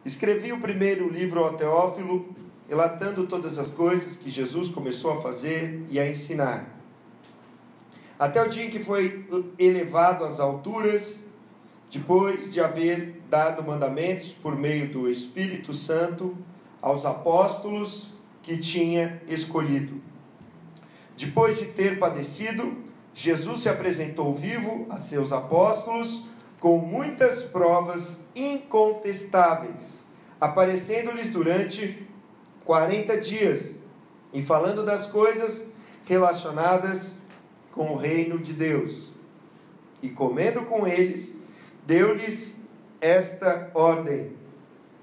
Escrevi o primeiro livro ao Teófilo, relatando todas as coisas que Jesus começou a fazer e a ensinar, até o dia em que foi elevado às alturas, depois de haver dado mandamentos por meio do Espírito Santo aos apóstolos que tinha escolhido. Depois de ter padecido, Jesus se apresentou vivo a seus apóstolos com muitas provas incontestáveis, aparecendo-lhes durante 40 dias e falando das coisas relacionadas com o reino de Deus. E comendo com eles, deu-lhes esta ordem: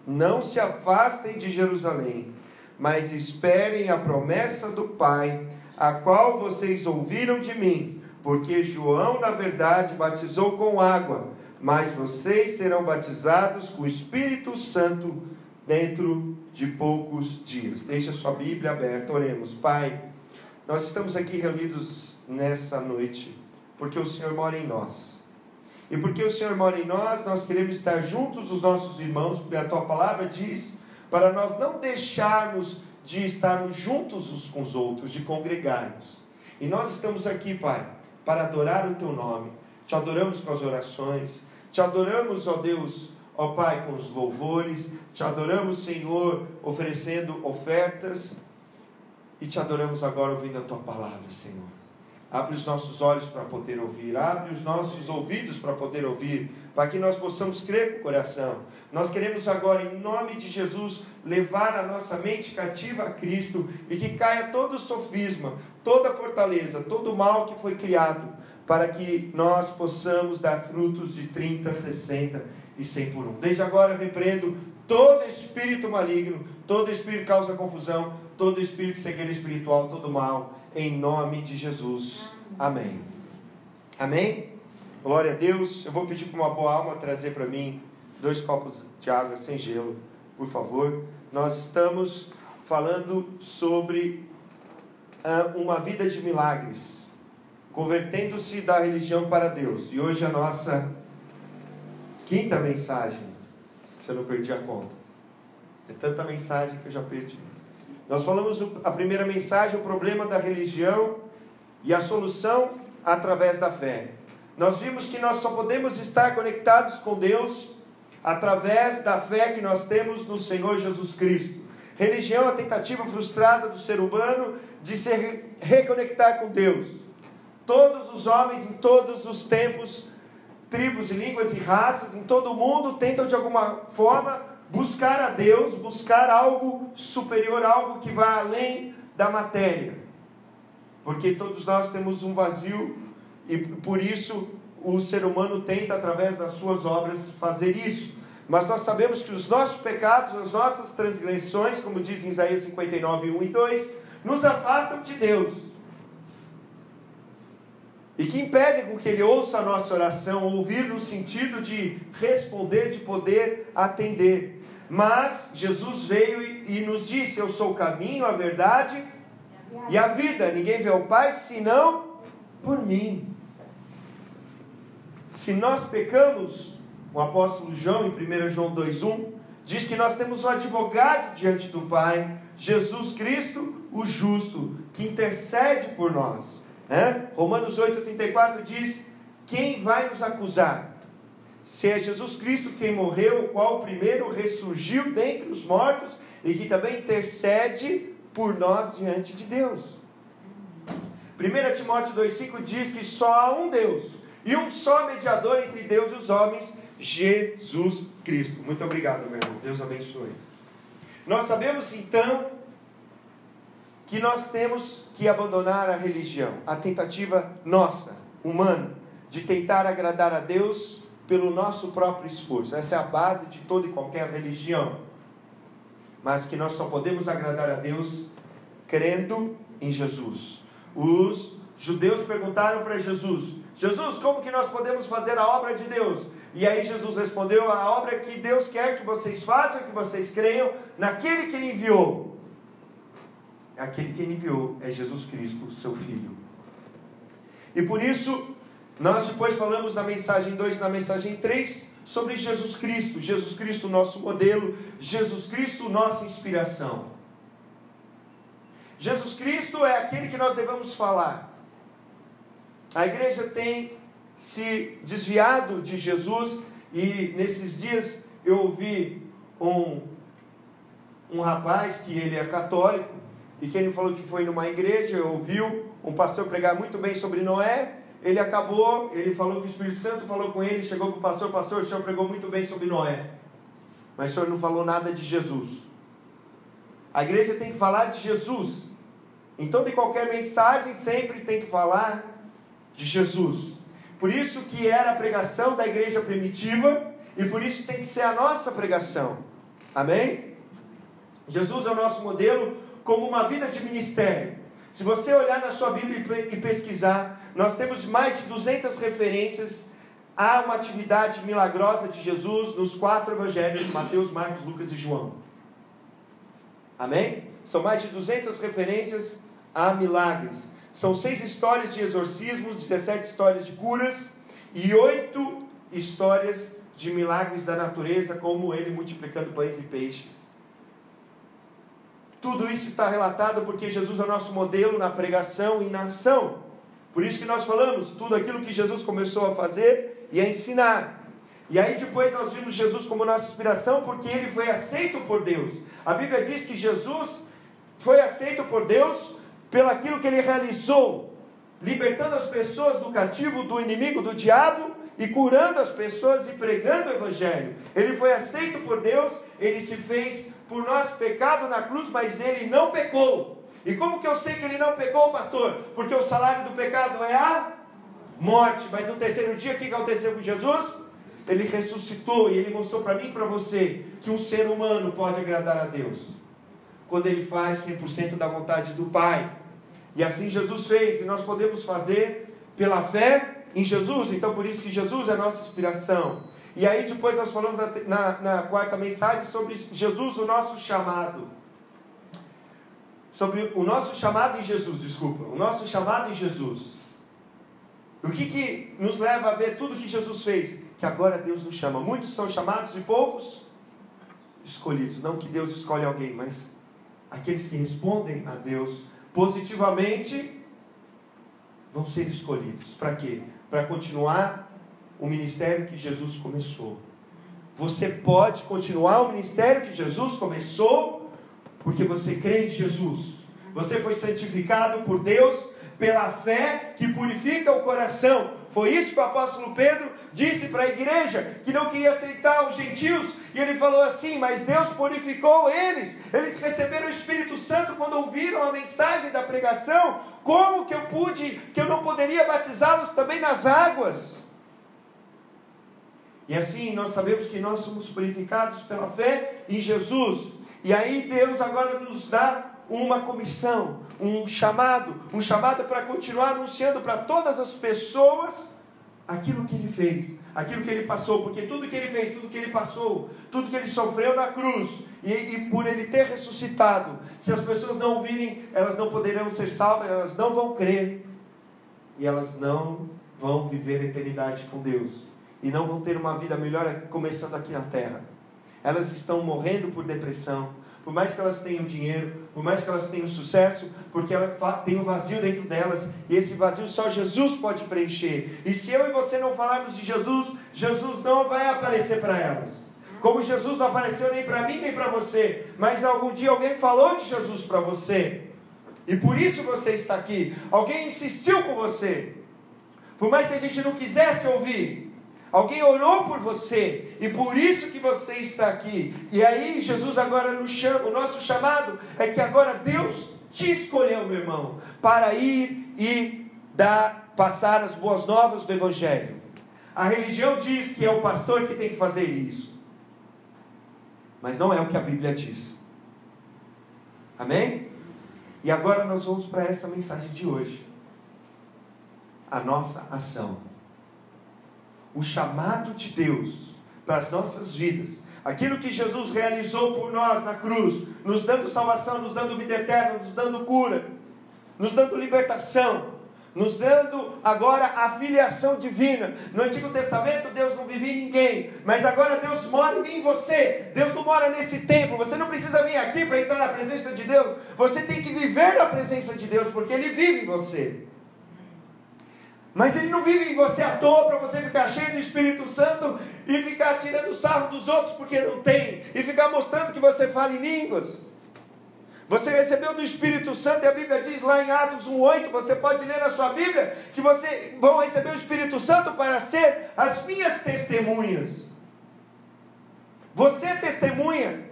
não se afastem de Jerusalém, mas esperem a promessa do Pai, a qual vocês ouviram de mim, porque João, na verdade, batizou com água, mas vocês serão batizados com o Espírito Santo dentro de poucos dias. Deixa a sua Bíblia aberta, oremos. Pai, nós estamos aqui reunidos nessa noite, porque o Senhor mora em nós. E porque o Senhor mora em nós, nós queremos estar juntos dos nossos irmãos, porque a Tua Palavra diz para nós não deixarmos de estarmos juntos uns com os outros, de congregarmos. E nós estamos aqui, Pai, para adorar o Teu nome. Te adoramos com as orações, te adoramos, ó Deus, ó Pai, com os louvores, te adoramos, Senhor, oferecendo ofertas, e te adoramos agora ouvindo a Tua Palavra, Senhor. Abre os nossos olhos para poder ouvir, abre os nossos ouvidos para poder ouvir, para que nós possamos crer com o coração. Nós queremos agora, em nome de Jesus, levar a nossa mente cativa a Cristo, e que caia todo sofisma, toda fortaleza, todo mal que foi criado, para que nós possamos dar frutos de 30, 60 e 100 por 1. Desde agora eu repreendo todo espírito maligno, todo espírito que causa confusão, todo espírito de cegueira espiritual, todo mal, em nome de Jesus. Amém. Amém? Glória a Deus. Eu vou pedir para uma boa alma trazer para mim 2 copos de água sem gelo, por favor. Nós estamos falando sobre uma vida de milagres, convertendo-se da religião para Deus. E hoje a nossa quinta mensagem, se eu não perdi a conta. É tanta mensagem que eu já perdi. Nós falamos a primeira mensagem, o problema da religião e a solução através da fé. Nós vimos que nós só podemos estar conectados com Deus através da fé que nós temos no Senhor Jesus Cristo. Religião é a tentativa frustrada do ser humano de se reconectar com Deus. Todos os homens, em todos os tempos, tribos e línguas e raças, em todo o mundo, tentam de alguma forma buscar a Deus, buscar algo superior, algo que vai além da matéria. Porque todos nós temos um vazio, e por isso o ser humano tenta, através das suas obras, fazer isso. Mas nós sabemos que os nossos pecados, as nossas transgressões, como diz em Isaías 59, 1 e 2, nos afastam de Deus. E que impedem com que Ele ouça a nossa oração, ouvir no sentido de responder, de poder atender. Mas Jesus veio e nos disse: eu sou o caminho, a verdade e a vida. Ninguém vê o Pai senão por mim. Se nós pecamos, o apóstolo João, em 1 João 2,1, diz que nós temos um advogado diante do Pai, Jesus Cristo, o justo, que intercede por nós. Romanos 8,34 diz: quem vai nos acusar? Se é Jesus Cristo quem morreu, o qual primeiro ressurgiu dentre os mortos, e que também intercede por nós diante de Deus. 1 Timóteo 2,5 diz que só há um Deus, e um só mediador entre Deus e os homens, Jesus Cristo. Muito obrigado, meu irmão. Deus abençoe. Nós sabemos então que nós temos que abandonar a religião, a tentativa nossa, humana, de tentar agradar a Deus pelo nosso próprio esforço. Essa é a base de toda e qualquer religião. Mas que nós só podemos agradar a Deus crendo em Jesus. Os judeus perguntaram para Jesus: Jesus, como que nós podemos fazer a obra de Deus? E aí Jesus respondeu: a obra que Deus quer que vocês façam, que vocês creiam naquele que Ele enviou. Aquele que Ele enviou é Jesus Cristo, o seu Filho. E por isso, nós depois falamos na mensagem 2 e na mensagem 3 sobre Jesus Cristo nosso modelo, Jesus Cristo nossa inspiração. Jesus Cristo é aquele que nós devemos falar. A igreja tem se desviado de Jesus, e nesses dias eu ouvi um rapaz que ele é católico, e que ele falou que foi numa igreja, ouviu um pastor pregar muito bem sobre Noé. Ele falou que o Espírito Santo falou com ele, chegou para o pastor: pastor, o senhor pregou muito bem sobre Noé, mas o senhor não falou nada de Jesus. A igreja tem que falar de Jesus. Então, de qualquer mensagem, sempre tem que falar de Jesus. Por isso que era a pregação da igreja primitiva, e por isso tem que ser a nossa pregação. Amém? Jesus é o nosso modelo como uma vida de ministério. Se você olhar na sua Bíblia e pesquisar, nós temos mais de 200 referências a uma atividade milagrosa de Jesus nos 4 evangelhos: Mateus, Marcos, Lucas e João. Amém? São mais de 200 referências a milagres. São 6 histórias de exorcismos, 17 histórias de curas e 8 histórias de milagres da natureza, como ele multiplicando pães e peixes. Tudo isso está relatado porque Jesus é o nosso modelo na pregação e na ação. Por isso que nós falamos tudo aquilo que Jesus começou a fazer e a ensinar. E aí depois nós vimos Jesus como nossa inspiração, porque ele foi aceito por Deus. A Bíblia diz que Jesus foi aceito por Deus pelo aquilo que ele realizou, libertando as pessoas do cativo, do inimigo, do diabo, e curando as pessoas e pregando o evangelho. Ele foi aceito por Deus, ele se fez por nosso pecado na cruz, mas ele não pecou. E como que eu sei que ele não pecou, pastor? Porque o salário do pecado é a morte. Mas no terceiro dia, o que aconteceu com Jesus? Ele ressuscitou, e ele mostrou para mim e para você que um ser humano pode agradar a Deus quando ele faz 100% da vontade do Pai. E assim Jesus fez, e nós podemos fazer pela fé em Jesus. Então por isso que Jesus é a nossa inspiração. E aí depois nós falamos na quarta mensagem sobre Jesus, o nosso chamado. Sobre o nosso chamado em Jesus, o nosso chamado em Jesus. O que nos leva a ver tudo que Jesus fez? Que agora Deus nos chama. Muitos são chamados e poucos escolhidos. Não que Deus escolhe alguém, mas aqueles que respondem a Deus positivamente vão ser escolhidos. Para quê? Para continuar o ministério que Jesus começou. Você pode continuar o ministério que Jesus começou porque você crê em Jesus. Você foi santificado por Deus pela fé que purifica o coração. Foi isso que o apóstolo Pedro disse para a igreja, que não queria aceitar os gentios, e ele falou assim: mas Deus purificou eles receberam o Espírito Santo quando ouviram a mensagem da pregação. Como que eu não poderia batizá-los também nas águas? E assim nós sabemos que nós somos purificados pela fé em Jesus. E aí Deus agora nos dá uma comissão, um chamado para continuar anunciando para todas as pessoas aquilo que ele fez, aquilo que ele passou, porque tudo que ele fez, tudo que ele passou, tudo que ele sofreu na cruz, e por ele ter ressuscitado, se as pessoas não ouvirem, elas não poderão ser salvas, elas não vão crer, e elas não vão viver a eternidade com Deus, e não vão ter uma vida melhor começando aqui na terra. Elas estão morrendo por depressão, por mais que elas tenham dinheiro, por mais que elas tenham sucesso, porque elas têm um vazio dentro delas, e esse vazio só Jesus pode preencher. E se eu e você não falarmos de Jesus, Jesus não vai aparecer para elas. Como Jesus não apareceu nem para mim nem para você, mas algum dia alguém falou de Jesus para você, e por isso você está aqui. Alguém insistiu com você, por mais que a gente não quisesse ouvir. Alguém orou por você, e por isso que você está aqui. E aí Jesus agora nos chama. O nosso chamado é que agora Deus te escolheu, meu irmão, para ir e passar as boas novas do Evangelho. A religião diz que é o pastor que tem que fazer isso, mas não é o que a Bíblia diz. Amém? E agora nós vamos para essa mensagem de hoje. A nossa ação. O chamado de Deus para as nossas vidas, aquilo que Jesus realizou por nós na cruz, nos dando salvação, nos dando vida eterna, nos dando cura, nos dando libertação, nos dando agora a filiação divina. No Antigo Testamento Deus não vivia em ninguém, mas agora Deus mora em mim e em você. Deus não mora nesse templo, você não precisa vir aqui para entrar na presença de Deus, você tem que viver na presença de Deus, porque Ele vive em você. Mas Ele não vive em você à toa para você ficar cheio do Espírito Santo e ficar tirando sarro dos outros porque não tem, e ficar mostrando que você fala em línguas. Você recebeu do Espírito Santo, e a Bíblia diz lá em Atos 1:8, você pode ler na sua Bíblia, que você vão receber o Espírito Santo para ser as minhas testemunhas. Você é testemunha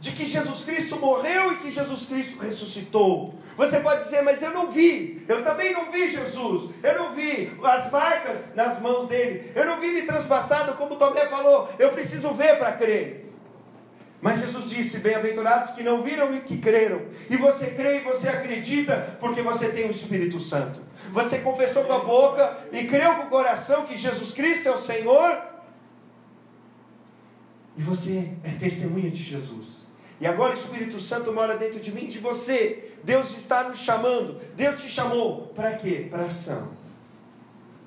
de que Jesus Cristo morreu e que Jesus Cristo ressuscitou. Você pode dizer, mas eu não vi, eu também não vi Jesus, eu não vi as marcas nas mãos dele, eu não vi ele transpassado, como Tomé falou, eu preciso ver para crer. Mas Jesus disse, bem-aventurados que não viram e que creram. E você crê e você acredita porque você tem o Espírito Santo. Você confessou com a boca e creu com o coração que Jesus Cristo é o Senhor. E você é testemunha de Jesus. E agora o Espírito Santo mora dentro de mim e de você. Deus está nos chamando. Deus te chamou. Para quê? Para ação.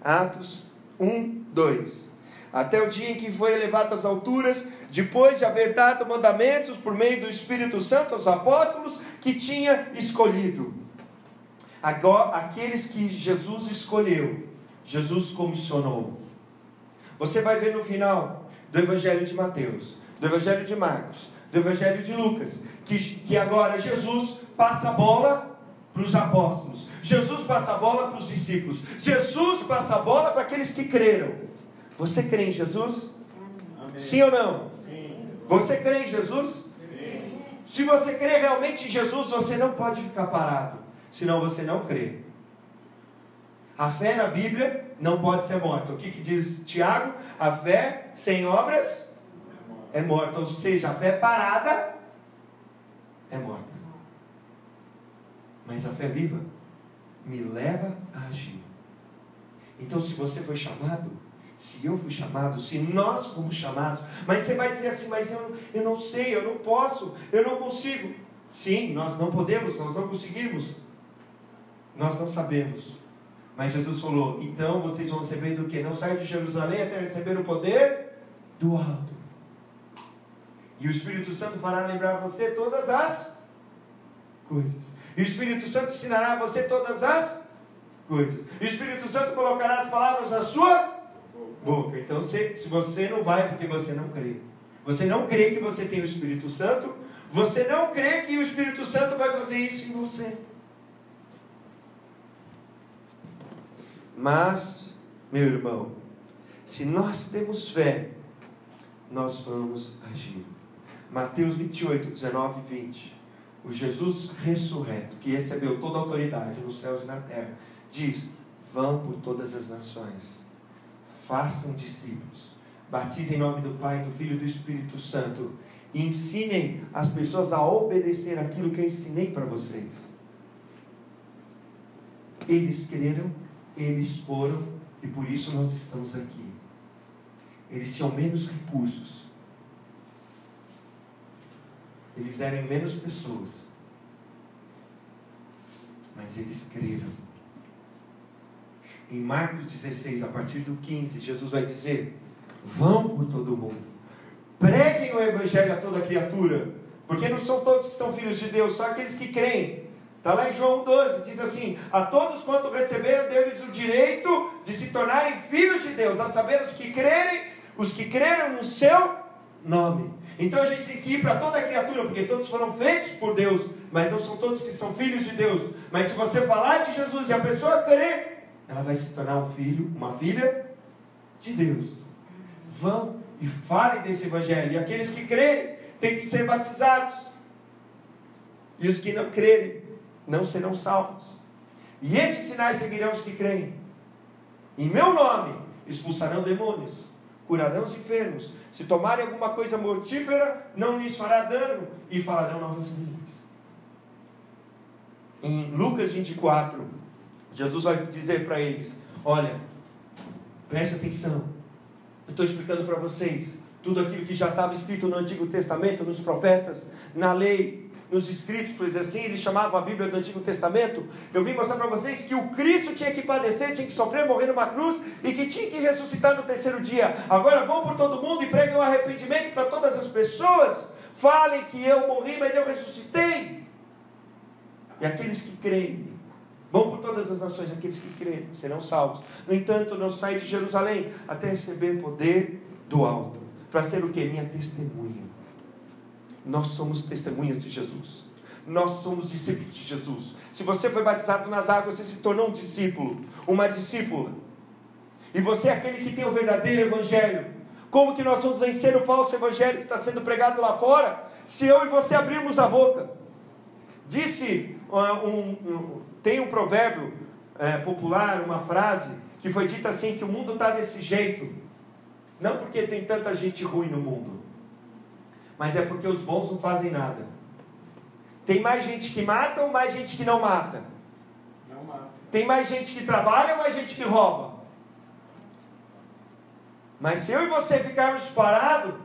Atos 1:2. Até o dia em que foi elevado às alturas, depois de haver dado mandamentos por meio do Espírito Santo aos apóstolos que tinha escolhido. Agora, aqueles que Jesus escolheu, Jesus comissionou. Você vai ver no final do Evangelho de Mateus, do Evangelho de Marcos, do Evangelho de Lucas, que agora Jesus passa a bola para os apóstolos, Jesus passa a bola para os discípulos, Jesus passa a bola para aqueles que creram. Você crê em Jesus? Amém. Sim ou não? Sim. Você crê em Jesus? Sim. Se você crê realmente em Jesus, você não pode ficar parado, senão você não crê. A fé na Bíblia não pode ser morta. O que diz Tiago? A fé sem obras é morta. Ou seja, a fé parada é morta. Mas a fé viva me leva a agir. Então, se você foi chamado, se eu fui chamado, se nós fomos chamados, mas você vai dizer assim, mas eu não sei, eu não posso, eu não consigo. Sim, nós não podemos, nós não conseguimos, nós não sabemos. Mas Jesus falou, então vocês vão receber do quê? Não saiam de Jerusalém até receber o poder do alto. E o Espírito Santo fará lembrar você todas as coisas. E o Espírito Santo ensinará a você todas as coisas. E o Espírito Santo colocará as palavras na sua boca. Então, se você não vai porque você não crê, você não crê que você tem o Espírito Santo, você não crê que o Espírito Santo vai fazer isso em você. Mas, meu irmão, se nós temos fé, nós vamos agir. Mateus 28, 19 e 20. O Jesus ressurreto, que recebeu toda a autoridade nos céus e na terra, diz, vão por todas as nações, façam discípulos, batizem em nome do Pai, do Filho e do Espírito Santo, e ensinem as pessoas a obedecer aquilo que eu ensinei para vocês. Eles creram, eles foram, e por isso nós estamos aqui. Eles tinham menos recursos, eles eram menos pessoas, mas eles creram. Em Marcos 16, a partir do 15, Jesus vai dizer, vão por todo o mundo, preguem o Evangelho a toda criatura, porque não são todos que são filhos de Deus, só aqueles que creem. Está lá em João 12, diz assim, a todos quanto receberam, deu-lhes o direito de se tornarem filhos de Deus, a saber os que creram no seu nome. Então a gente tem que ir para toda a criatura, porque todos foram feitos por Deus, mas não são todos que são filhos de Deus. Mas se você falar de Jesus e a pessoa crer, ela vai se tornar um filho, uma filha de Deus. Vão e falem desse Evangelho, e aqueles que crerem têm que ser batizados, e os que não crerem não serão salvos. E esses sinais seguirão os que creem. Em meu nome expulsarão demônios, curarão os enfermos, se tomarem alguma coisa mortífera, não lhes fará dano, e falarão novas línguas. Em Lucas 24, Jesus vai dizer para eles, olha, preste atenção, eu estou explicando para vocês tudo aquilo que já estava escrito no Antigo Testamento, nos profetas, na lei, nos escritos, por dizer assim, eles chamavam a Bíblia do Antigo Testamento. Eu vim mostrar para vocês que o Cristo tinha que padecer, tinha que sofrer, morrer numa cruz e que tinha que ressuscitar no terceiro dia. Agora vão por todo mundo e preguem o arrependimento para todas as pessoas. Falem que eu morri, mas eu ressuscitei. E aqueles que creem vão por todas as nações, aqueles que crerem serão salvos. No entanto, não saem de Jerusalém até receber poder do alto. Para ser o que? Minha testemunha. Nós somos testemunhas de Jesus. Nós somos discípulos de Jesus. Se você foi batizado nas águas, você se tornou um discípulo, uma discípula. E você é aquele que tem o verdadeiro evangelho. Como que nós vamos vencer o falso evangelho que está sendo pregado lá fora? Se eu e você abrirmos a boca. Tem um provérbio popular, uma frase, que foi dita assim, que o mundo está desse jeito. Não porque tem tanta gente ruim no mundo, mas é porque os bons não fazem nada. Tem mais gente que mata ou mais gente que não mata? Não mata. Tem mais gente que trabalha ou mais gente que rouba? Mas se eu e você ficarmos parados,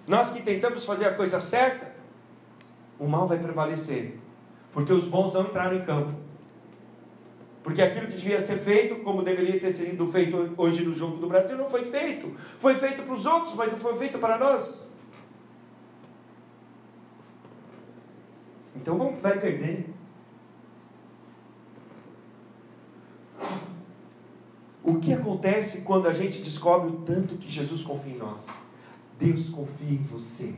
nós que tentamos fazer a coisa certa, o mal vai prevalecer. Porque os bons não entraram em campo. Porque aquilo que devia ser feito, como deveria ter sido feito hoje no jogo do Brasil, não foi feito. Foi feito para os outros, mas não foi feito para nós. Então vai perder. O que acontece quando a gente descobre o tanto que Jesus confia em nós? Deus confia em você.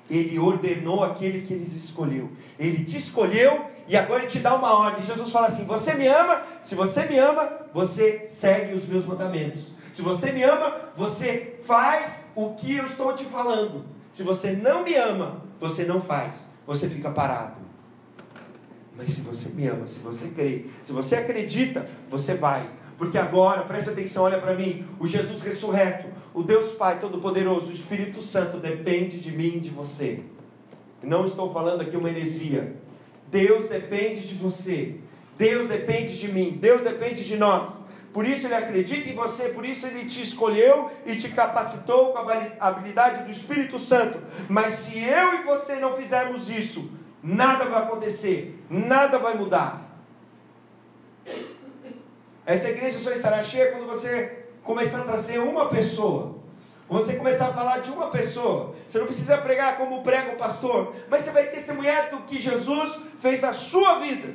Ele ordenou aquele que Ele escolheu. Ele te escolheu e agora Ele te dá uma ordem. Jesus fala assim: você me ama? Se você me ama, você segue os meus mandamentos. Se você me ama, você faz o que eu estou te falando. Se você não me ama, você não faz. Você fica parado. Mas se você me ama, se você crê, se você acredita, você vai. Porque agora, presta atenção, olha para mim. O Jesus ressurreto, o Deus Pai Todo-Poderoso, o Espírito Santo depende de mim e de você. Não estou falando aqui uma heresia. Deus depende de você. Deus depende de mim. Deus depende de nós. Por isso Ele acredita em você. Por isso Ele te escolheu e te capacitou com a habilidade do Espírito Santo. Mas se eu e você não fizermos isso, nada vai acontecer. Nada vai mudar. Essa igreja só estará cheia quando você começar a trazer uma pessoa. Quando você começar a falar de uma pessoa. Você não precisa pregar como prega o pastor, mas você vai testemunhar do que Jesus fez na sua vida.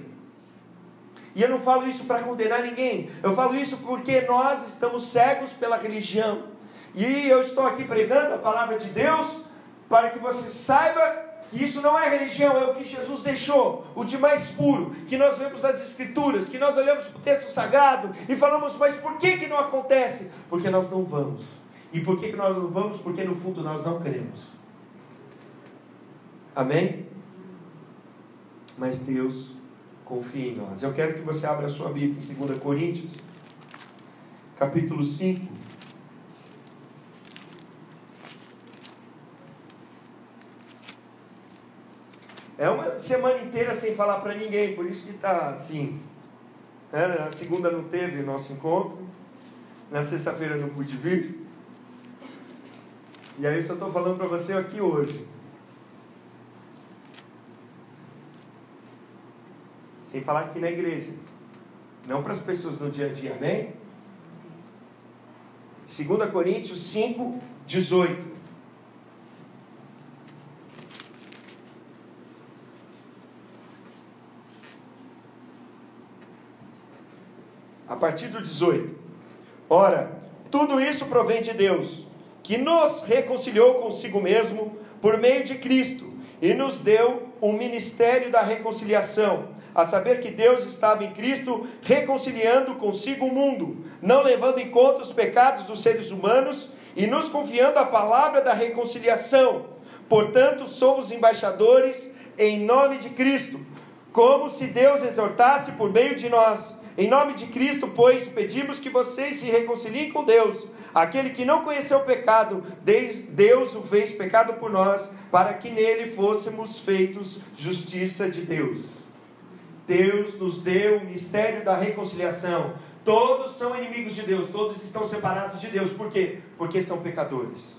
E eu não falo isso para condenar ninguém. Eu falo isso porque nós estamos cegos pela religião. E eu estou aqui pregando a palavra de Deus para que você saiba que isso não é religião, é o que Jesus deixou, o de mais puro, que nós vemos nas Escrituras, que nós olhamos para o texto sagrado e falamos, mas por que não acontece? Porque nós não vamos. E por que nós não vamos? Porque no fundo nós não queremos. Amém? Mas Deus confia em nós. Eu quero que você abra a sua Bíblia em 2 Coríntios, capítulo 5. É uma semana inteira sem falar para ninguém, por isso que está assim. Na segunda não teve nosso encontro, na sexta-feira não pude vir. E aí eu só estou falando para você aqui hoje. Sem falar aqui na igreja. Não para as pessoas no dia a dia, amém? 2 Coríntios 5, 18. A partir do 18. Ora, tudo isso provém de Deus, que nos reconciliou consigo mesmo por meio de Cristo, e nos deu o ministério da reconciliação, a saber que Deus estava em Cristo reconciliando consigo o mundo, não levando em conta os pecados dos seres humanos, e nos confiando a palavra da reconciliação. Portanto, somos embaixadores em nome de Cristo, como se Deus exortasse por meio de nós. Em nome de Cristo, pois, pedimos que vocês se reconciliem com Deus. Aquele que não conheceu o pecado, Deus o fez pecado por nós, para que nele fôssemos feitos justiça de Deus. Deus nos deu o mistério da reconciliação. Todos são inimigos de Deus, todos estão separados de Deus. Por quê? Porque são pecadores.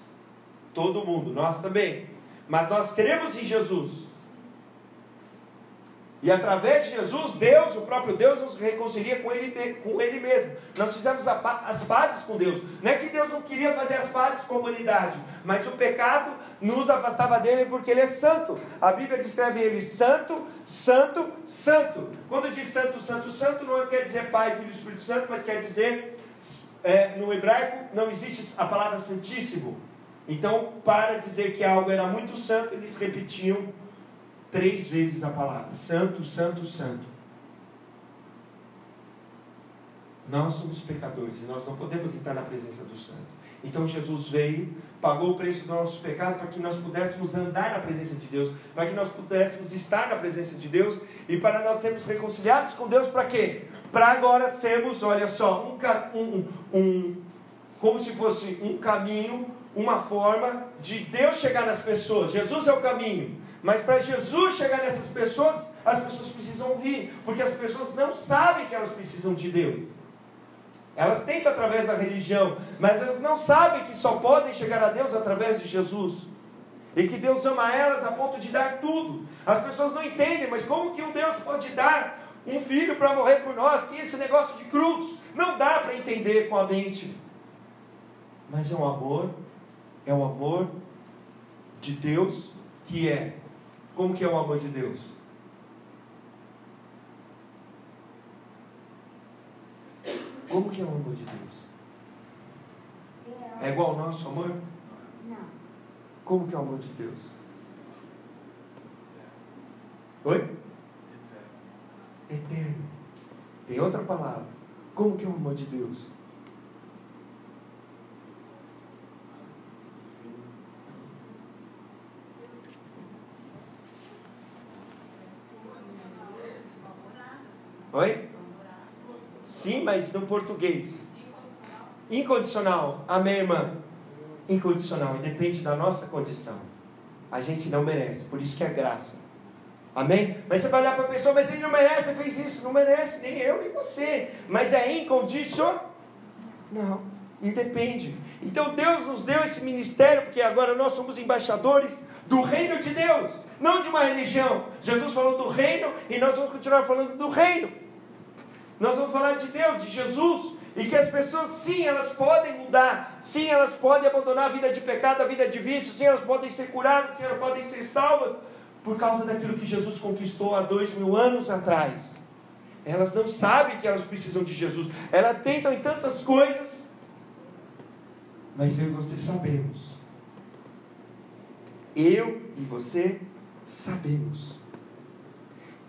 Todo mundo, nós também. mas nós cremos em Jesus. E através de Jesus, Deus, o próprio Deus, nos reconcilia com Ele mesmo. Nós fizemos as pazes com Deus. Não é que Deus não queria fazer as pazes com a humanidade, mas o pecado nos afastava dele porque Ele é santo. A Bíblia descreve Ele santo, santo, santo. Quando diz santo, santo, santo, não quer dizer Pai, Filho e Espírito Santo, mas quer dizer, no hebraico não existe a palavra santíssimo. Então, para dizer que algo era muito santo, eles repetiam 3 vezes a palavra: santo, santo, santo. Nós somos pecadores e nós não podemos entrar na presença do santo. Então Jesus veio, pagou o preço do nosso pecado para que nós pudéssemos andar na presença de Deus, para que nós pudéssemos estar na presença de Deus e para nós sermos reconciliados com Deus. Para quê? Para agora sermos, olha só, como se fosse um caminho, uma forma de Deus chegar nas pessoas. Jesus é o caminho. Mas para Jesus chegar nessas pessoas, as pessoas precisam ouvir, porque as pessoas não sabem que elas precisam de Deus. Elas tentam através da religião, mas elas não sabem que só podem chegar a Deus através de Jesus. E que Deus ama elas a ponto de dar tudo. As pessoas não entendem, mas como que um Deus pode dar um filho para morrer por nós? Que esse negócio de cruz não dá para entender com a mente. Mas é um amor de Deus que é. Como que é o amor de Deus? Como que é o amor de Deus? É igual ao nosso amor? Não. Como que é o amor de Deus? Oi? Eterno. Tem outra palavra. Como que é o amor de Deus? Oi? Sim, mas no português. Incondicional. Amém, irmã? Incondicional. E depende da nossa condição. A gente não merece. Por isso que é graça. Amém? Mas você vai olhar para a pessoa, mas ele não merece, ele fez isso. Não merece, nem eu, nem você. Mas é incondicional? Não. Independe. Então Deus nos deu esse ministério, porque agora nós somos embaixadores do reino de Deus. Não de uma religião. Jesus falou do reino e nós vamos continuar falando do reino. Nós vamos falar de Deus, de Jesus, e que as pessoas, sim, elas podem mudar, sim, elas podem abandonar a vida de pecado, a vida de vício, sim, elas podem ser curadas, sim, elas podem ser salvas, por causa daquilo que Jesus conquistou há 2000 anos atrás. Elas não sabem que elas precisam de Jesus, elas tentam em tantas coisas, mas eu e você sabemos. Eu e você sabemos.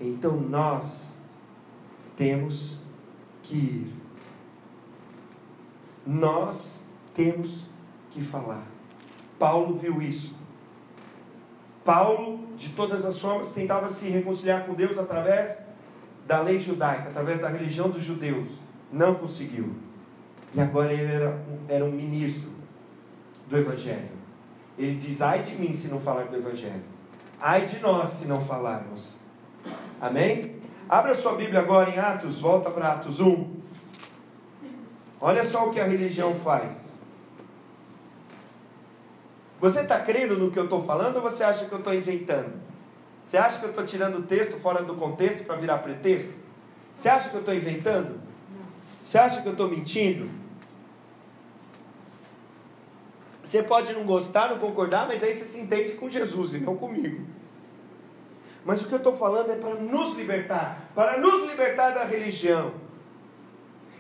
Então nós temos que ir. Nós temos que falar. Paulo viu isso. Paulo, de todas as formas, tentava se reconciliar com Deus através da lei judaica, através da religião dos judeus. Não conseguiu. E agora ele era um ministro do Evangelho. Ele diz: ai de mim se não falar do Evangelho. Ai de nós se não falarmos. Amém? Abra sua Bíblia agora em Atos, volta para Atos 1. Olha só o que a religião faz. Você está crendo no que eu estou falando ou você acha que eu estou inventando? Você acha que eu estou tirando o texto fora do contexto para virar pretexto? Você acha que eu estou inventando? Você acha que eu estou mentindo? Você pode não gostar, não concordar, mas aí você se entende com Jesus e não comigo. Mas o que eu estou falando é para nos libertar da religião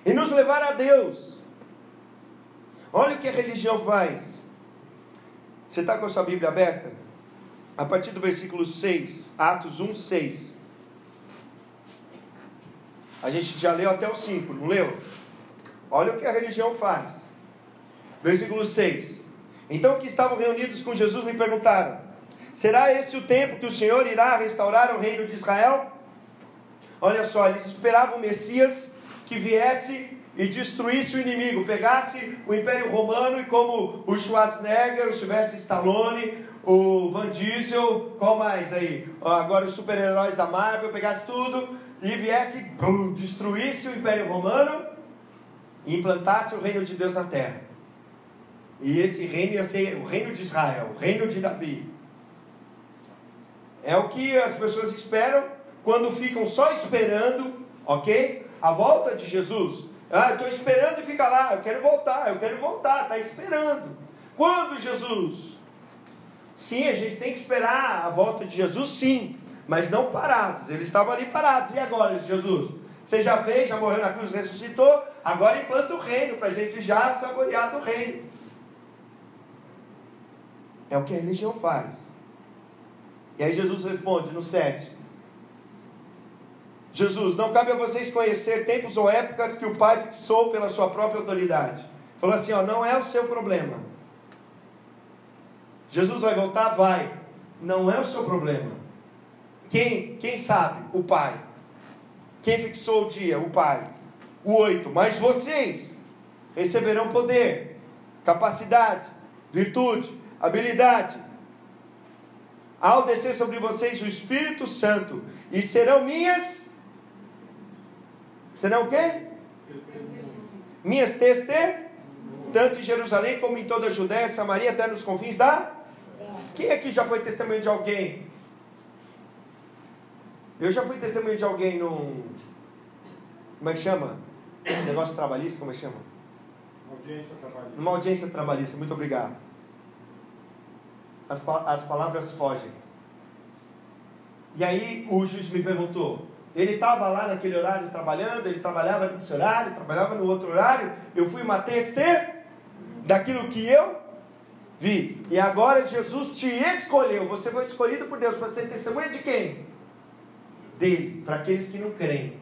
e nos levar a Deus. Olha o que a religião faz. Você está com a sua Bíblia aberta? A partir do versículo 6, Atos 1, 6. A gente já leu até o 5, não leu? Olha o que a religião faz. Versículo 6. Então que estavam reunidos com Jesus lhe perguntaram: será esse o tempo que o Senhor irá restaurar o reino de Israel? Olha só, eles esperavam o Messias que viesse e destruísse o inimigo, pegasse o Império Romano e como o Schwarzenegger, o Sylvester Stallone, o Van Diesel, qual mais aí? Agora os super-heróis da Marvel, pegasse tudo e viesse, destruísse o Império Romano e implantasse o reino de Deus na terra. E esse reino ia ser o reino de Israel, o reino de Davi. É o que as pessoas esperam quando ficam só esperando, ok? A volta de Jesus. Ah, eu estou esperando e fica lá, eu quero voltar, está esperando. Quando Jesus? Sim, a gente tem que esperar a volta de Jesus, sim, mas não parados. Eles estavam ali parados. E agora, Jesus? Você já fez, já morreu na cruz, ressuscitou, agora implanta o reino, para a gente já saborear do reino. É o que a religião faz. E aí Jesus responde no 7. Jesus, não cabe a vocês conhecer tempos ou épocas que o Pai fixou pela sua própria autoridade. Falou assim, ó, não é o seu problema. Jesus vai voltar? Vai. Não é o seu problema. Quem sabe? O Pai. Quem fixou o dia? O Pai. O 8. Mas vocês receberão poder, capacidade, virtude, habilidade, ao descer sobre vocês o Espírito Santo, e serão minhas... Serão o quê? Minhas testemunhas, tanto em Jerusalém como em toda a Judéia, Samaria, até nos confins da... Quem aqui já foi testemunho de alguém? Eu já fui testemunho de alguém num... Como é que chama? Negócio trabalhista, como é que chama? Audiência trabalhista. Numa audiência trabalhista, muito obrigado. As palavras fogem. E aí o juiz me perguntou, ele estava lá naquele horário trabalhando, ele trabalhava nesse horário, trabalhava no outro horário, eu fui uma testemunha daquilo que eu vi. E agora Jesus te escolheu, você foi escolhido por Deus para ser testemunha de quem? Dele, para aqueles que não creem,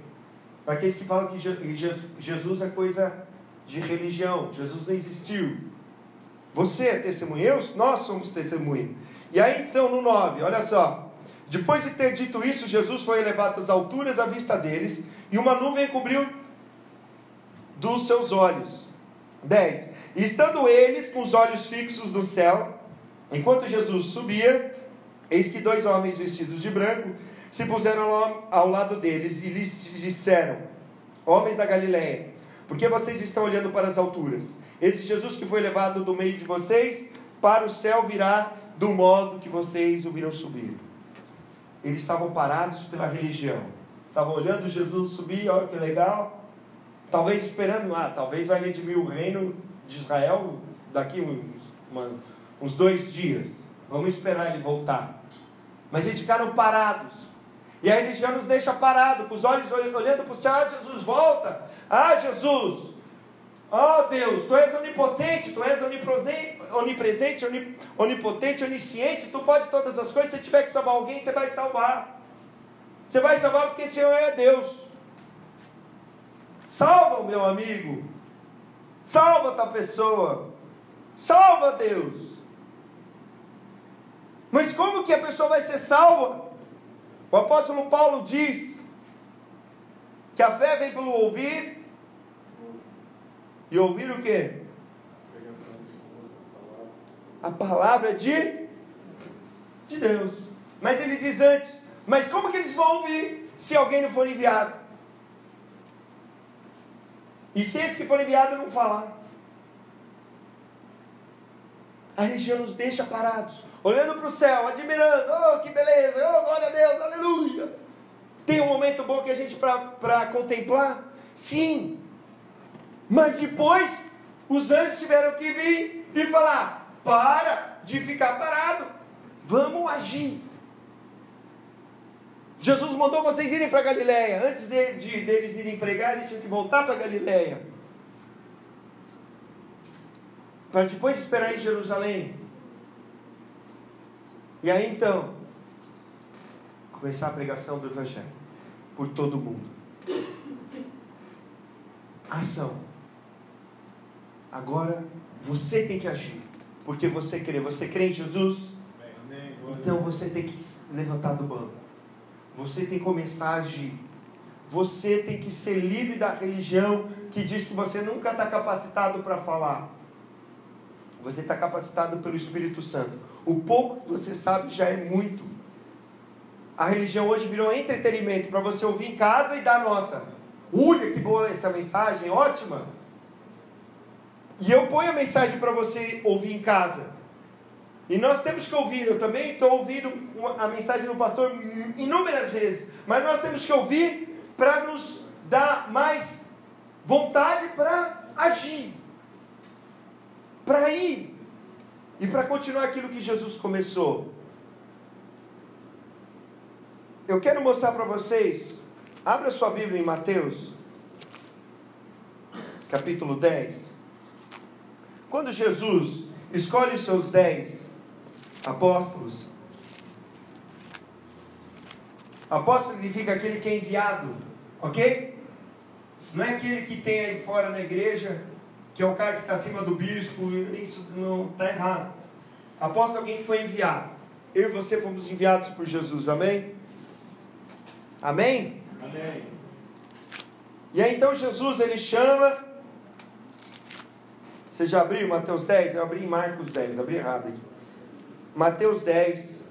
para aqueles que falam que Jesus é coisa de religião, Jesus não existiu. Você é testemunha, nós somos testemunha. E aí então no 9, olha só. Depois de ter dito isso, Jesus foi elevado às alturas à vista deles, e uma nuvem cobriu dos seus olhos. 10. E estando eles com os olhos fixos no céu, enquanto Jesus subia, eis que 2 homens vestidos de branco se puseram ao lado deles e lhes disseram, homens da Galileia, por que vocês estão olhando para as alturas? Esse Jesus que foi levado do meio de vocês para o céu virá do modo que vocês o viram subir. Eles estavam parados pela religião. Estavam olhando Jesus subir, olha que legal. Talvez esperando, talvez vai redimir o reino de Israel daqui uns 2 dias. Vamos esperar ele voltar. Mas eles ficaram parados. E a religião nos deixa parados, com os olhos olhando para o céu. Jesus, volta. Jesus. Deus, tu és onipotente, tu és onipresente, onipotente, onisciente, tu pode todas as coisas. Se tiver que salvar alguém, você vai salvar. Você vai salvar porque o Senhor é Deus. Salva o meu amigo. Salva a tua pessoa. Salva Deus. Mas como que a pessoa vai ser salva? O apóstolo Paulo diz que a fé vem pelo ouvir. E ouvir o quê? A palavra de Deus. Mas ele diz antes, mas como que eles vão ouvir se alguém não for enviado? E se esse que for enviado não falar? A religião nos deixa parados, olhando para o céu, admirando, que beleza, glória a Deus, aleluia. Tem um momento bom que a gente para contemplar? Sim. Mas depois, os anjos tiveram que vir e falar, para de ficar parado, vamos agir. Jesus mandou vocês irem para Galileia. Antes deles irem pregar, eles tinham que voltar para Galileia, para depois esperar em Jerusalém. E aí então, começar a pregação do Evangelho por todo mundo. Ação. Agora você tem que agir, porque você crê em Jesus, então você tem que levantar do banco, você tem que começar a agir, você tem que ser livre da religião que diz que você nunca está capacitado para falar. Você está capacitado pelo Espírito Santo. O pouco que você sabe já é muito. A religião hoje virou entretenimento para você ouvir em casa e dar nota. Olha que boa essa mensagem, ótima. E eu ponho a mensagem para você ouvir em casa. E nós temos que ouvir. Eu também estou ouvindo a mensagem do pastor inúmeras vezes. Mas nós temos que ouvir para nos dar mais vontade para agir. Para ir. E para continuar aquilo que Jesus começou. Eu quero mostrar para vocês. Abra sua Bíblia em Mateus. Capítulo 10. Quando Jesus escolhe os seus 10 apóstolos. Apóstolo significa aquele que é enviado. Ok? Não é aquele que tem aí fora na igreja, que é o cara que está acima do bispo. Isso não está errado. Apóstolo é alguém que foi enviado. Eu e você fomos enviados por Jesus. Amém? Amém? Amém. E aí então Jesus, ele chama. Você já abriu Mateus 10? Eu abri em Marcos 10, abri errado aqui. Mateus 10.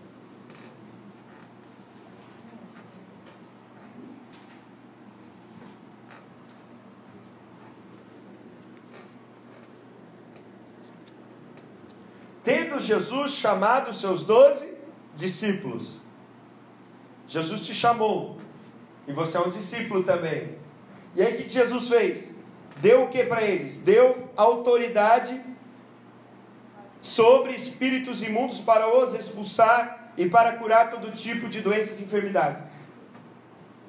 Tendo Jesus chamado seus 12 discípulos. Jesus te chamou. E você é um discípulo também. E aí o que Jesus fez? Deu o que para eles? Deu autoridade sobre espíritos imundos para os expulsar e para curar todo tipo de doenças e enfermidades.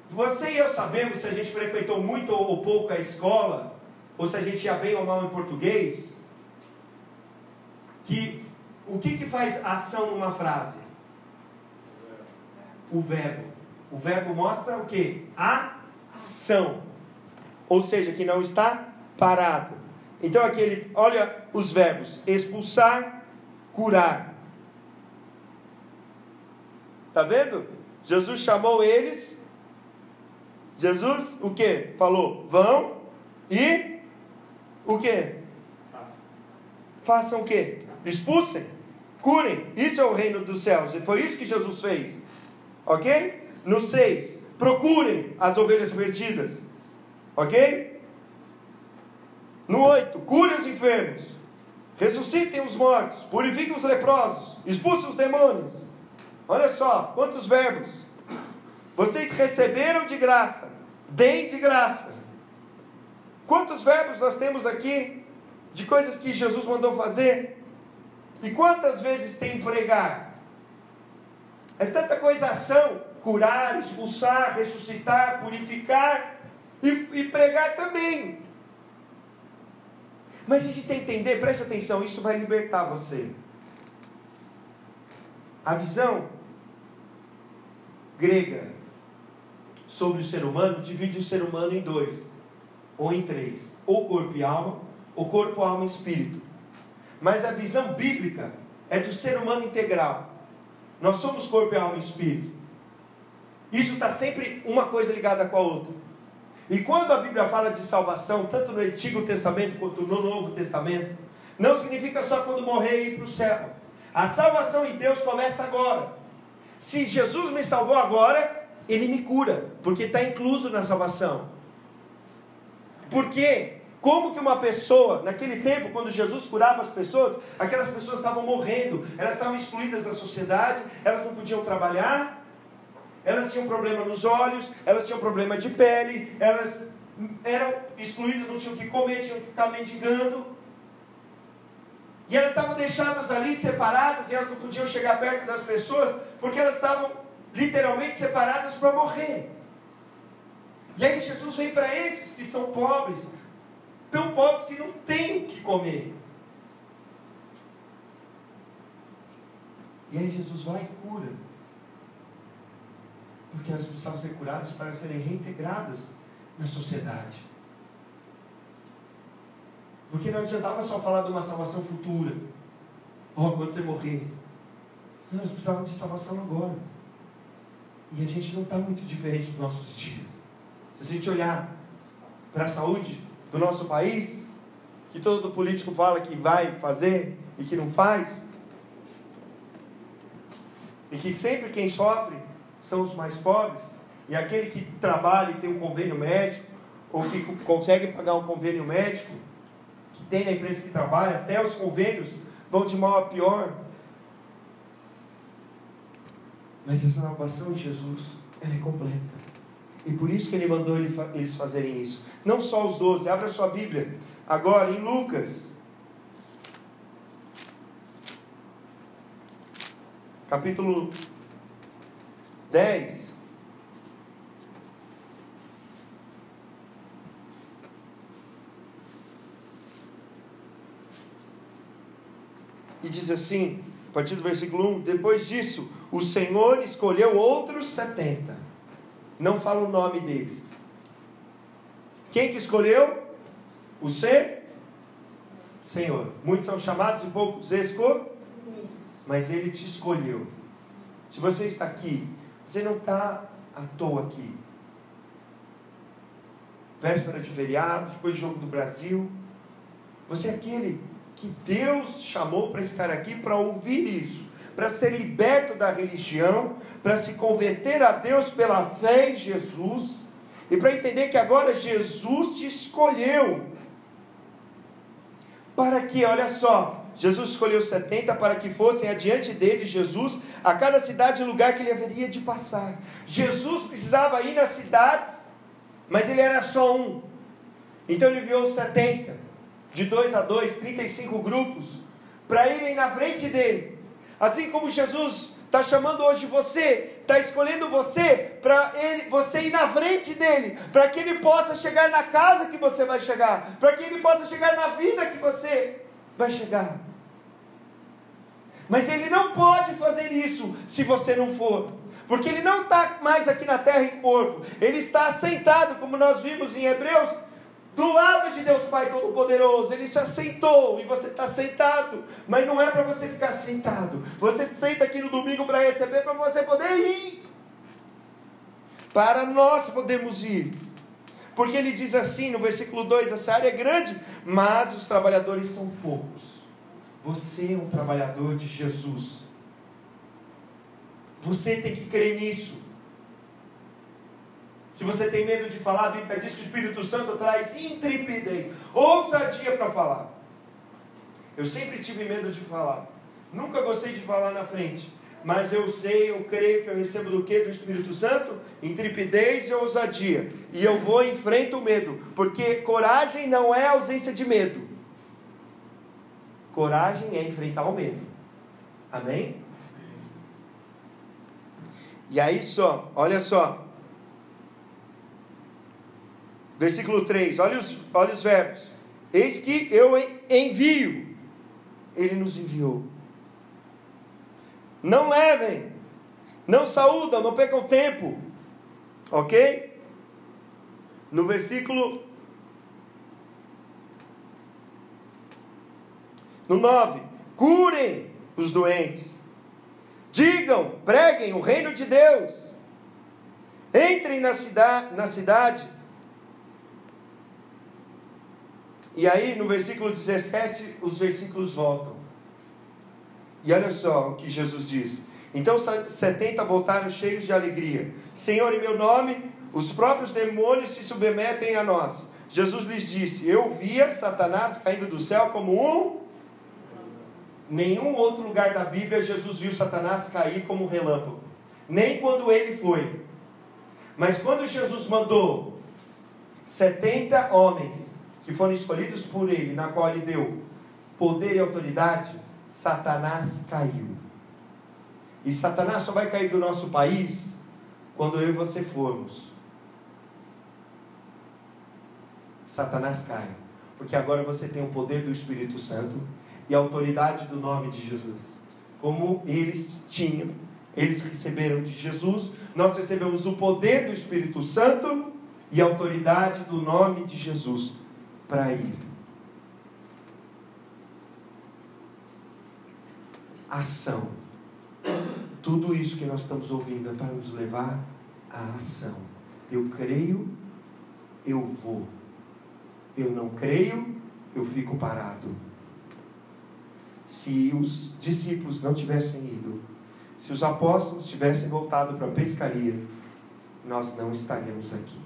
Você e eu sabemos, se a gente frequentou muito ou pouco a escola, ou se a gente ia bem ou mal em português, que o que faz ação numa frase? O verbo. O verbo mostra o que? Ação. Ou seja, que não está parado. Então aqui ele, olha os verbos: expulsar, curar. Está vendo? Jesus chamou eles. Jesus o que? Falou: vão e o que? Façam o que? Expulsem, curem. Isso é o reino dos céus. E foi isso que Jesus fez. Ok? No 6, procurem as ovelhas perdidas. Ok? No 8, curem os enfermos, ressuscitem os mortos, purifiquem os leprosos, expulsem os demônios. Olha só, quantos verbos. Vocês receberam de graça, deem de graça. Quantos verbos nós temos aqui, de coisas que Jesus mandou fazer? E quantas vezes tem pregar? É tanta coisa, ação: curar, expulsar, ressuscitar, purificar e pregar também. Mas a gente tem que entender, preste atenção, isso vai libertar você. A visão grega sobre o ser humano divide o ser humano em 2 ou em 3, ou corpo e alma, ou corpo, alma e espírito. Mas a visão bíblica é do ser humano integral. Nós somos corpo, alma e espírito. Isso está sempre uma coisa ligada com a outra. E quando a Bíblia fala de salvação, tanto no Antigo Testamento quanto no Novo Testamento, não significa só quando morrer e ir para o céu. A salvação em Deus começa agora. Se Jesus me salvou agora, Ele me cura, porque está incluso na salvação. Porque como que uma pessoa, naquele tempo, quando Jesus curava as pessoas, aquelas pessoas estavam morrendo, elas estavam excluídas da sociedade, elas não podiam trabalhar, elas tinham problema nos olhos, elas tinham problema de pele, elas eram excluídas, não tinham o que comer, tinham que ficar mendigando. E elas estavam deixadas ali, separadas, e elas não podiam chegar perto das pessoas, porque elas estavam literalmente separadas para morrer. E aí Jesus vem para esses que são pobres, tão pobres que não têm o que comer. E aí Jesus vai e cura. Porque elas precisavam ser curadas para serem reintegradas na sociedade. Porque não adiantava só falar de uma salvação futura. Quando você morrer. Não, elas precisavam de salvação agora. E a gente não está muito diferente dos nossos dias. Se a gente olhar para a saúde do nosso país, que todo político fala que vai fazer e que não faz, e que sempre quem sofre são os mais pobres, e aquele que trabalha e tem um convênio médico, ou que consegue pagar um convênio médico, que tem na empresa que trabalha, até os convênios vão de mal a pior. Mas a salvação de Jesus, ela é completa. E por isso que Ele mandou eles fazerem isso. Não só os 12, abra sua Bíblia. Agora em Lucas, capítulo 10. E diz assim, a partir do versículo 1, depois disso, o Senhor escolheu outros 70. Não fala o nome deles. Quem que escolheu? O Senhor. Muitos são chamados e poucos escolhidos. Mas Ele te escolheu. Se você está aqui, você não está à toa aqui. Véspera de feriado, depois do Jogo do Brasil. Você é aquele que Deus chamou para estar aqui, para ouvir isso, para ser liberto da religião, para se converter a Deus pela fé em Jesus, e para entender que agora Jesus te escolheu. Para que, olha só, Jesus escolheu 70 para que fossem adiante dele, Jesus, a cada cidade e lugar que ele haveria de passar. Jesus precisava ir nas cidades, mas ele era só um. Então ele enviou 70, de 2 a 2, 35 grupos, para irem na frente dele. Assim como Jesus está chamando hoje você, está escolhendo você, para você ir na frente dele, para que ele possa chegar na casa que você vai chegar, para que ele possa chegar na vida que você vai chegar. Mas ele não pode fazer isso se você não for, porque ele não está mais aqui na terra em corpo, ele está assentado, como nós vimos em Hebreus, do lado de Deus Pai Todo-Poderoso. Ele se assentou e você está sentado, mas não é para você ficar sentado. Você senta aqui no domingo para receber, para você poder ir, para nós podermos ir, porque ele diz assim no versículo 2, essa área é grande, mas os trabalhadores são poucos. Você é um trabalhador de Jesus, você tem que crer nisso. Se você tem medo de falar, a Bíblia diz que o Espírito Santo traz intrepidez, ousadia para falar. Eu sempre tive medo de falar, nunca gostei de falar na frente, mas eu creio que eu recebo do que? Do Espírito Santo? Intrepidez e ousadia, e eu vou e enfrento o medo, porque coragem não é ausência de medo, coragem é enfrentar o medo. Amém? E aí olha só, versículo 3, olha os verbos. Eis que eu envio. Ele nos enviou. Não levem, não saúdam, não percam tempo. Ok? No versículo 9, curem os doentes. Digam, preguem o reino de Deus. Entrem na cidade. E aí no versículo 17, os versículos voltam. E olha só o que Jesus diz. Então 70 voltaram cheios de alegria. Senhor, em meu nome, os próprios demônios se submetem a nós. Jesus lhes disse, eu via Satanás caindo do céu como Nenhum outro lugar da Bíblia Jesus viu Satanás cair como um relâmpago. Nem quando ele foi. Mas quando Jesus mandou 70 homens que foram escolhidos por ele, na qual ele deu poder e autoridade, Satanás caiu. E Satanás só vai cair do nosso país quando eu e você formos. Satanás cai, porque agora você tem o poder do Espírito Santo e a autoridade do nome de Jesus. Como eles tinham, eles receberam de Jesus, nós recebemos o poder do Espírito Santo e a autoridade do nome de Jesus para ir. Ação. Tudo isso que nós estamos ouvindo é para nos levar à ação. Eu creio, eu vou. Eu não creio, eu fico parado. Se os discípulos não tivessem ido, se os apóstolos tivessem voltado para a pescaria, nós não estaríamos aqui.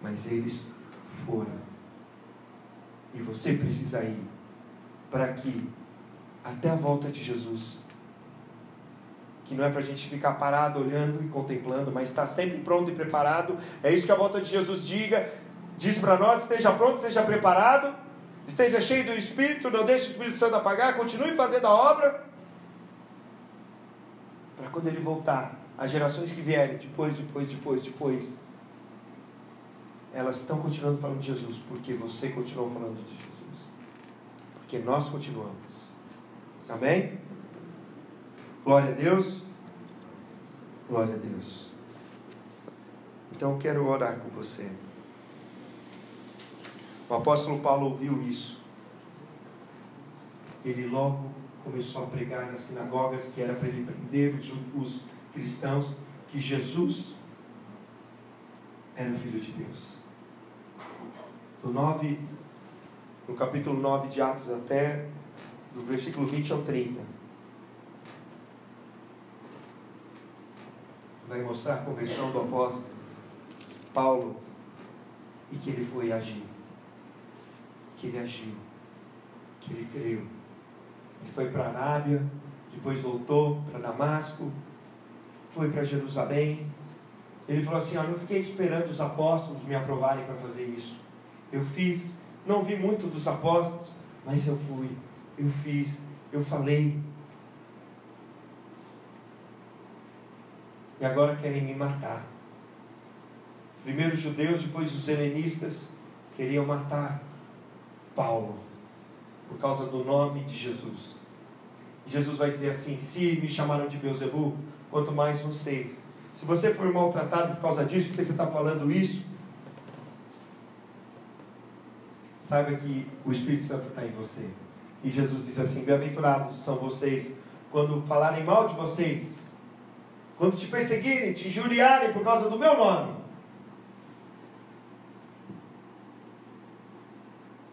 Mas eles foram. E você precisa ir, para que, até a volta de Jesus, que não é para a gente ficar parado, olhando e contemplando, mas está sempre pronto e preparado. É isso que a volta de Jesus diz para nós: esteja pronto, esteja preparado, esteja cheio do Espírito, não deixe o Espírito Santo apagar, continue fazendo a obra, para quando Ele voltar, as gerações que vierem depois, elas estão continuando falando de Jesus, porque você continuou falando de Jesus, porque nós continuamos. Amém? Glória a Deus. Glória a Deus. Então eu quero orar com você. O apóstolo Paulo ouviu isso. Ele logo começou a pregar nas sinagogas, que era para ele prender os cristãos, que Jesus era o Filho de Deus. No capítulo 9 de Atos, até do versículo 20 ao 30, vai mostrar a conversão do apóstolo Paulo, e que ele foi agir, que ele agiu, que ele creu. Ele foi para a Arábia, depois voltou para Damasco, foi para Jerusalém. Ele falou assim: eu não fiquei esperando os apóstolos me aprovarem para fazer isso. Eu fiz, não vi muito dos apóstolos, mas eu fui, eu fiz, eu falei. E agora querem me matar. Primeiro os judeus, depois os helenistas queriam matar Paulo, por causa do nome de Jesus. E Jesus vai dizer assim: se me chamaram de Beelzebul, quanto mais vocês. Se você for maltratado por causa disso, porque você está falando isso, saiba que o Espírito Santo está em você. E Jesus diz assim: bem-aventurados são vocês quando falarem mal de vocês, quando te perseguirem, te injuriarem por causa do meu nome.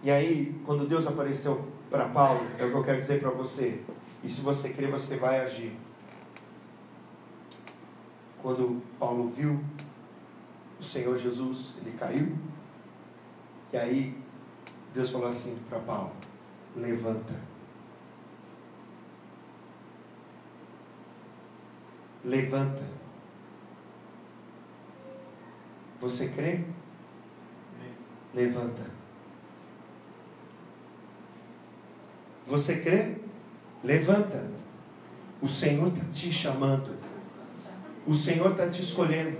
E aí, quando Deus apareceu para Paulo, é o que eu quero dizer para você. E se você crer, você vai agir. Quando Paulo viu o Senhor Jesus, ele caiu. E aí, Deus falou assim para Paulo: levanta. Levanta. Você crê? Levanta. Você crê? Levanta. O Senhor está te chamando. O Senhor está te escolhendo.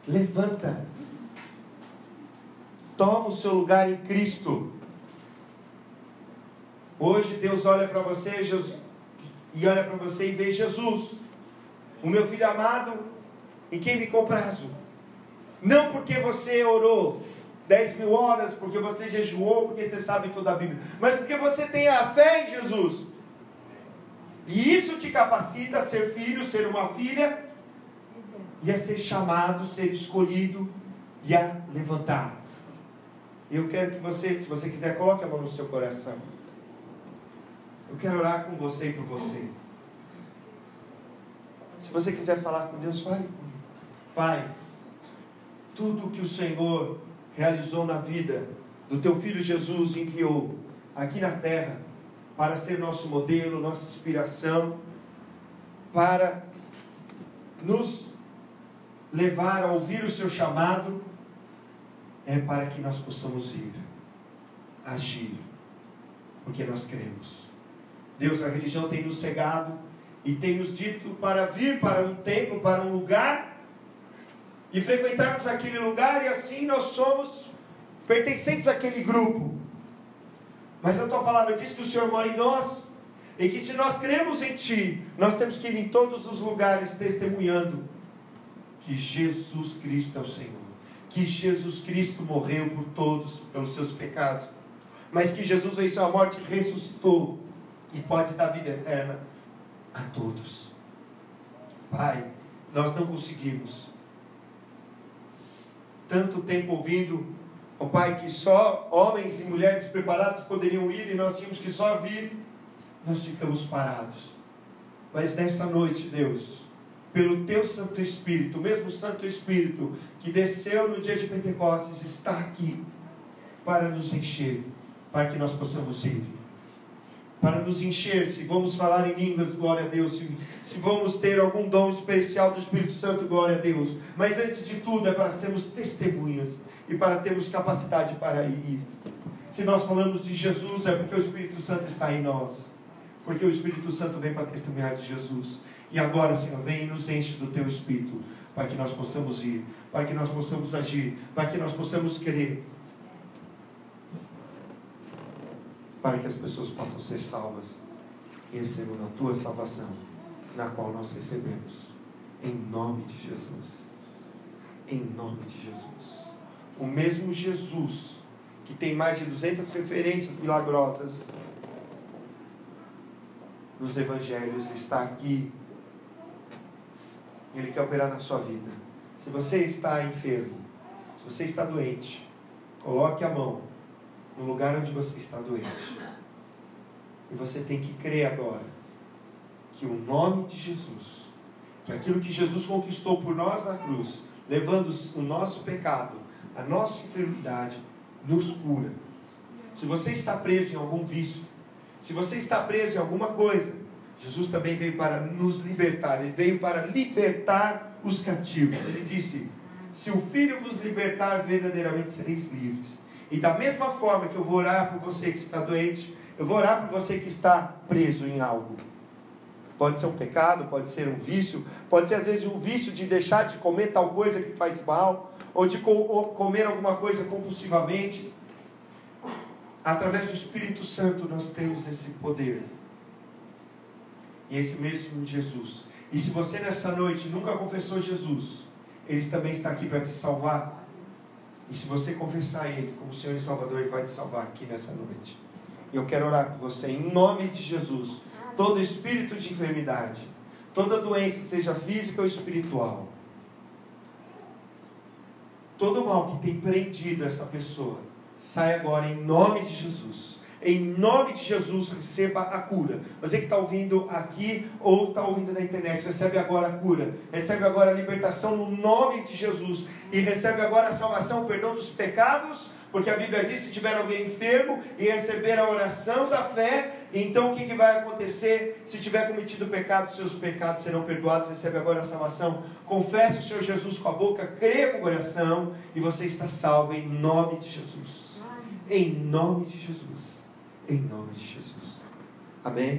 Levanta. Toma o seu lugar em Cristo. Hoje Deus olha para você, Jesus, e olha para você e vê Jesus, o meu filho amado, em quem me comprazo. Não porque você orou 10.000 horas, porque você jejuou, porque você sabe toda a Bíblia, mas porque você tem a fé em Jesus. E isso te capacita a ser filho, ser uma filha, e a ser chamado, ser escolhido, e a levantar. Eu quero que você, se você quiser, coloque a mão no seu coração. Eu quero orar com você e por você. Se você quiser falar com Deus, fale comigo. Pai, tudo que o Senhor realizou na vida do teu Filho Jesus, enviou aqui na terra para ser nosso modelo, nossa inspiração, para nos levar a ouvir o seu chamado, é para que nós possamos ir, agir, porque nós cremos. Deus, a religião tem nos cegado e tem nos dito para vir para um templo, para um lugar, e frequentarmos aquele lugar, e assim nós somos pertencentes àquele grupo. Mas a tua palavra diz que o Senhor mora em nós, e que se nós cremos em Ti, nós temos que ir em todos os lugares testemunhando que Jesus Cristo é o Senhor, que Jesus Cristo morreu por todos, pelos seus pecados, mas que Jesus venceu a morte e ressuscitou, e pode dar vida eterna a todos. Pai, nós não conseguimos, tanto tempo ouvindo, ó Pai, que só homens e mulheres preparados poderiam ir, e nós tínhamos que só vir, nós ficamos parados. Mas nessa noite, Deus, pelo Teu Santo Espírito, o mesmo Santo Espírito que desceu no dia de Pentecostes, está aqui para nos encher, para que nós possamos ir. para nos encher, se vamos falar em línguas, glória a Deus, se vamos ter algum dom especial do Espírito Santo, glória a Deus. Mas antes de tudo é para sermos testemunhas e para termos capacidade para ir. Se nós falamos de Jesus, é porque o Espírito Santo está em nós, porque o Espírito Santo vem para testemunhar de Jesus. E agora, Senhor, vem e nos enche do Teu Espírito, para que nós possamos ir, para que nós possamos agir, para que nós possamos querer, para que as pessoas possam ser salvas e recebam a Tua salvação, na qual nós recebemos, em nome de Jesus. Em nome de Jesus. O mesmo Jesus que tem mais de 200 referências milagrosas nos evangelhos está aqui. Ele quer operar na sua vida. Se você está enfermo, se você está doente, coloque a mão no lugar onde você está doente. E você tem que crer agora que o nome de Jesus, que aquilo que Jesus conquistou por nós na cruz, levando o nosso pecado, a nossa enfermidade, nos cura. Se você está preso em algum vício, se você está preso em alguma coisa, Jesus também veio para nos libertar. Ele veio para libertar os cativos. Ele disse: se o Filho vos libertar, verdadeiramente sereis livres. E da mesma forma que eu vou orar por você que está doente, eu vou orar por você que está preso em algo. Pode ser um pecado, pode ser um vício, pode ser às vezes um vício de deixar de comer tal coisa que faz mal, ou de comer alguma coisa compulsivamente. Através do Espírito Santo nós temos esse poder. E esse mesmo Jesus. E se você nessa noite nunca confessou Jesus, Ele também está aqui para te salvar. E se você confessar Ele como Senhor e Salvador, Ele vai te salvar aqui nessa noite. E eu quero orar por você em nome de Jesus. Todo espírito de enfermidade, toda doença, seja física ou espiritual, todo mal que tem prendido essa pessoa, sai agora em nome de Jesus. Em nome de Jesus, receba a cura. Você que está ouvindo aqui ou está ouvindo na internet, recebe agora a cura. Recebe agora a libertação no nome de Jesus. E recebe agora a salvação, o perdão dos pecados. Porque a Bíblia diz, se tiver alguém enfermo e receber a oração da fé, então o que vai acontecer? Se tiver cometido pecado, seus pecados serão perdoados. Recebe agora a salvação. Confesse o Senhor Jesus com a boca, creia com o coração, e você está salvo em nome de Jesus. Em nome de Jesus. Em nome de Jesus. Amém?